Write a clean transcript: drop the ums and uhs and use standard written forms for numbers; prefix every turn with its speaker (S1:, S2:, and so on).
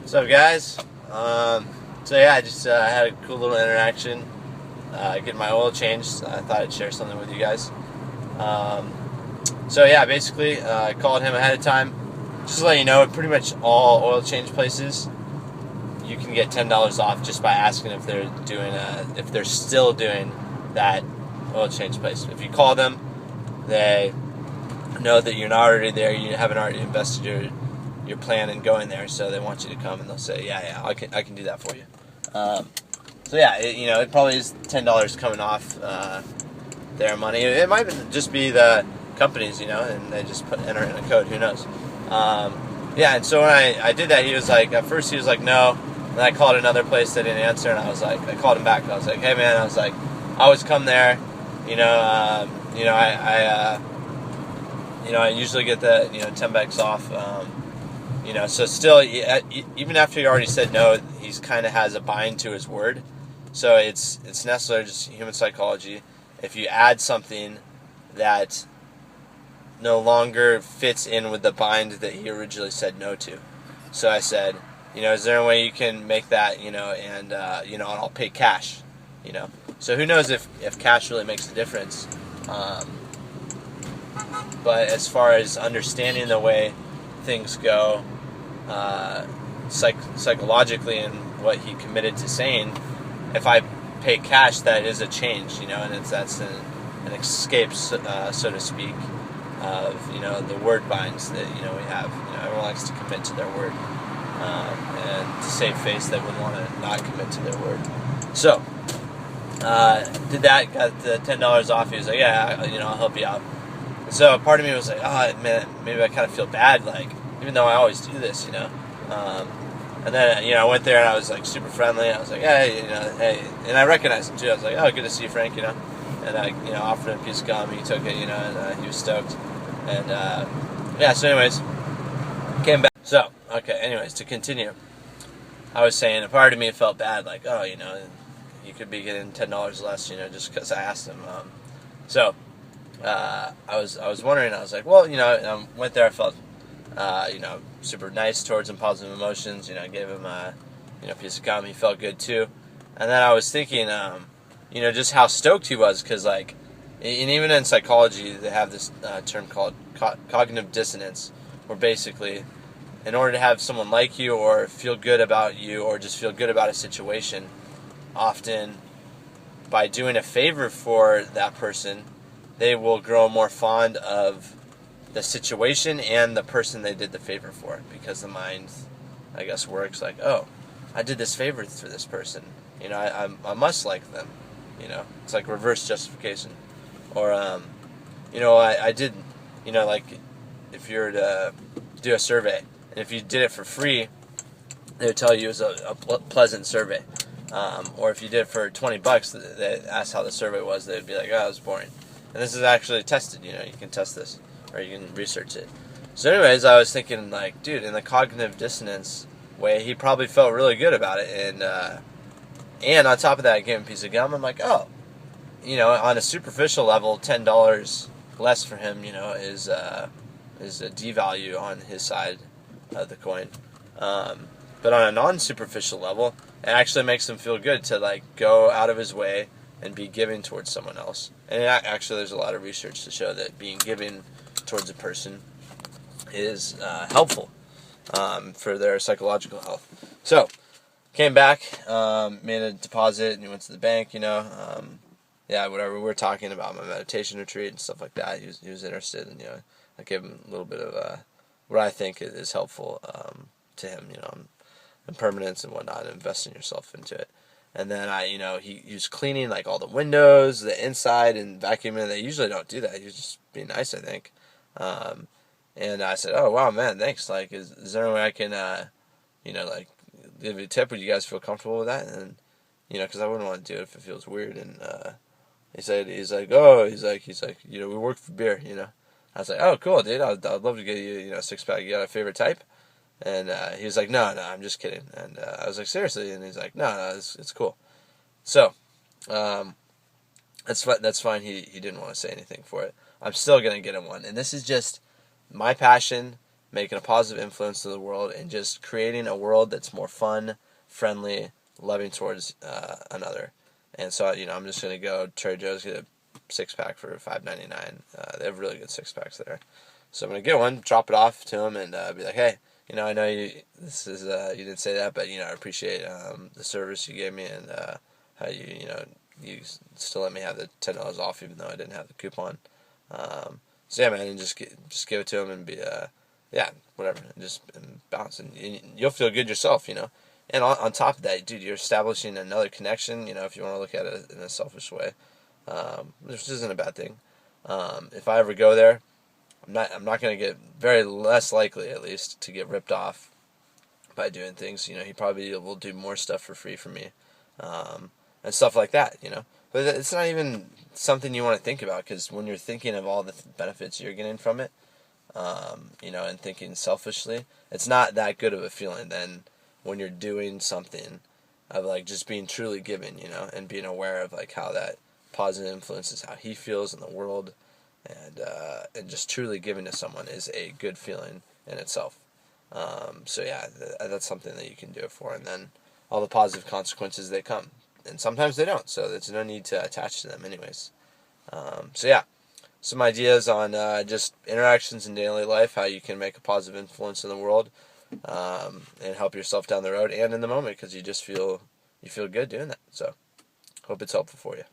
S1: What's up, guys? So yeah, I just had a cool little interaction getting my oil changed. I thought I'd share something with you guys. Um, so yeah, basically, I called him ahead of time. Just to let you know, at pretty much all oil change places, you can get $10 off just by asking if they're if they're still doing that oil change place. If you call them, they know that you're not already there. You haven't already invested your plan in going there, so they want you to come, and they'll say, yeah, I can do that for you. So yeah, it probably is $10 coming off their money. It might just be the companies, and they just enter in a code. Who knows? Yeah, and so when I did that, he was like, at first he was like, no. And I called another place, they didn't answer, and I called him back. I was like, hey man, I always come there, I usually get the $10 off. So still, even after he already said no, he's kind of has a bind to his word. So it's necessary, just human psychology. If you add something that no longer fits in with the bind that he originally said no to. So I said, is there a way you can make that, and I'll pay cash, So who knows if cash really makes a difference. But as far as understanding the way things go, psychologically, and what he committed to saying, if I pay cash, that is a change, and that's an escape, so to speak, of the word binds that we have. Everyone likes to commit to their word, and to save face, they would want to not commit to their word. So did that, got the $10 off. He was like, yeah, I'll help you out. So part of me was like, oh man, maybe I kind of feel bad, like, even though I always do this, and then, I went there and I was like super friendly. I was like, hey, hey, and I recognized him too. I was like, oh, good to see you, Frank, and I, offered him a piece of gum. He took it, and he was stoked. And yeah, so anyways, came back. So, okay, anyways, to continue, I was saying a part of me felt bad, like, oh, you could be getting $10 less, just because I asked him. So I was wondering. I was like, well, I went there. I felt, super nice towards him, positive emotions. Gave him a, piece of gum. He felt good too. And then I was thinking, just how stoked he was, because like, and even in psychology, they have this term called cognitive dissonance, where basically, in order to have someone like you, or feel good about you, or just feel good about a situation, often by doing a favor for that person, they will grow more fond of the situation and the person they did the favor for, because the mind, I guess, works like, oh, I did this favor for this person, I must like them, it's like reverse justification. Or I did, like, if you were to do a survey, and if you did it for free, they would tell you it was a pleasant survey. Or if you did it for $20, they asked how the survey was, they'd be like, oh, it was boring. And this is actually tested, you can test this, or you can research it. So anyways, I was thinking, like, dude, in the cognitive dissonance way, he probably felt really good about it. And on top of that, I gave him a piece of gum. I'm like, oh, on a superficial level, $10 less for him, is a devalue on his side of the coin. But on a non-superficial level, it actually makes him feel good to, like, go out of his way and be giving towards someone else. And actually, there's a lot of research to show that being giving towards a person is helpful for their psychological health. So, came back, made a deposit, and he went to the bank, yeah, whatever. We were talking about my meditation retreat and stuff like that. He was interested, and I gave him a little bit of what I think is helpful to him, impermanence and whatnot, and investing yourself into it. And then he was cleaning like all the windows, the inside, and vacuuming. They usually don't do that. He was just being nice, I think. And I said, oh wow, man, thanks. Like, is there any way I can, like, give you a tip? Would you guys feel comfortable with that? And because I wouldn't want to do it if it feels weird. And he's like, we work for beer. I was like, oh, cool, dude. I'd love to get you, a 6-pack. You got a favorite type? And he was like, no, I'm just kidding. And I was like, seriously? And he's like, no, it's cool. So that's fine. He didn't want to say anything for it. I'm still going to get him one. And this is just my passion making a positive influence to the world, and just creating a world that's more fun, friendly, loving towards another. And so, I'm just going to go Trader Joe's, get a 6-pack for $5.99. They have really good 6-packs there. So I'm going to get one, drop it off to him, and be like, hey, I know you didn't say that, but, I appreciate the service you gave me, and how you still let me have the $10 off even though I didn't have the coupon. So yeah, man, and just give it to him and be whatever, and bounce, and you'll feel good yourself, And on top of that, dude, you're establishing another connection. If you want to look at it in a selfish way, which isn't a bad thing. If I ever go there, I'm not going to get, very less likely at least, to get ripped off by doing things. He probably will do more stuff for free for me, and stuff like that. But it's not even something you want to think about, because when you're thinking of all the benefits you're getting from it, and thinking selfishly, it's not that good of a feeling than when you're doing something of like just being truly giving, and being aware of like how that positive influences how he feels in the world, and just truly giving to someone is a good feeling in itself. So yeah, that's something that you can do it for, and then all the positive consequences they come, and sometimes they don't, so there's no need to attach to them anyways. So yeah, some ideas on just interactions in daily life, how you can make a positive influence in the world, and help yourself down the road and in the moment, because you feel good doing that. So hope it's helpful for you.